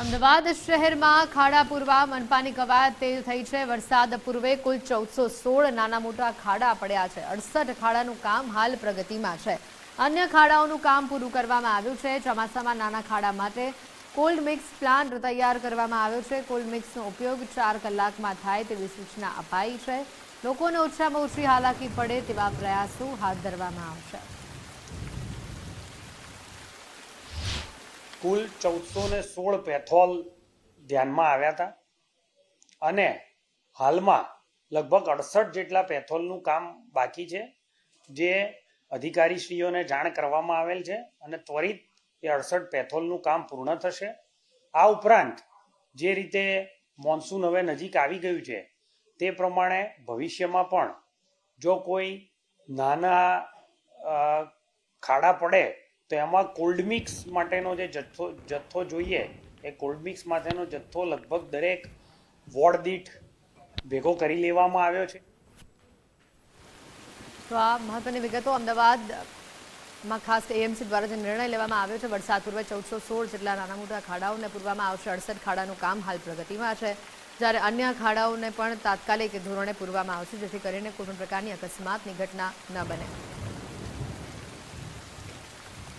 અમદાવાદ શહેરમાં ખાડા પૂરવા મનપાની કવાયત તેજ થઈ છે। વરસાદ પૂર્વે કુલ 1416 નાના મોટા ખાડા પડ્યા છે। 68 ખાડાનું કામ હાલ પ્રગતિમાં છે। અન્ય ખાડાઓનું કામ પૂરું કરવામાં આવ્યું છે। ચોમાસામાં નાના ખાડા માટે કોલ્ડ મિક્સ પ્લાન્ટ તૈયાર કરવામાં આવ્યો છે। કોલ્ડ મિક્સનો ઉપયોગ 4 કલાકમાં થાય તેવી સૂચના અપાઈ છે। લોકોને ઓછામાં ઓછી હાલાકી પડે તેવા પ્રયાસો હાથ ધરવામાં આવશે। કુલ 1416 પેથોલ ધ્યાનમાં આવ્યા હતા અને હાલમાં લગભગ 68 જેટલા પેથોલનું કામ બાકી છે, જે અધિકારીશ્રીઓને જાણ કરવામાં આવેલ છે અને ત્વરિત એ 68 પેથોલનું કામ પૂર્ણ થશે। આ ઉપરાંત જે રીતે મોન્સૂન હવે નજીક આવી ગયું છે તે પ્રમાણે ભવિષ્યમાં પણ જો કોઈ નાના ખાડા પડે તો એમાં કોલ્ડ મિક્સ માટેનો જે જથ્થો જોઈએ એ કોલ્ડ મિક્સ માટેનો જથ્થો લગભગ દરેક વોર્ડ દીઠ ભેગો કરી લેવામાં આવ્યો છે। તો આ મહત્વની વિગતો અમદાવાદમાં ખાસ એએમસી દ્વારા જે નિર્ણય લેવામાં આવ્યો છે, વરસાદ પૂર્વે 1416 જેટલા નાના મોટા ખાડાઓને પૂરવામાં આવશે। 68 ખાડાનું કામ હાલ પ્રગતિમાં છે, જ્યારે અન્ય ખાડાઓને પણ તાત્કાલિક ધોરણે પૂરવામાં આવશે, જેથી કરીને કોઈપણ પ્રકારની અકસ્માતની ઘટના ન બને।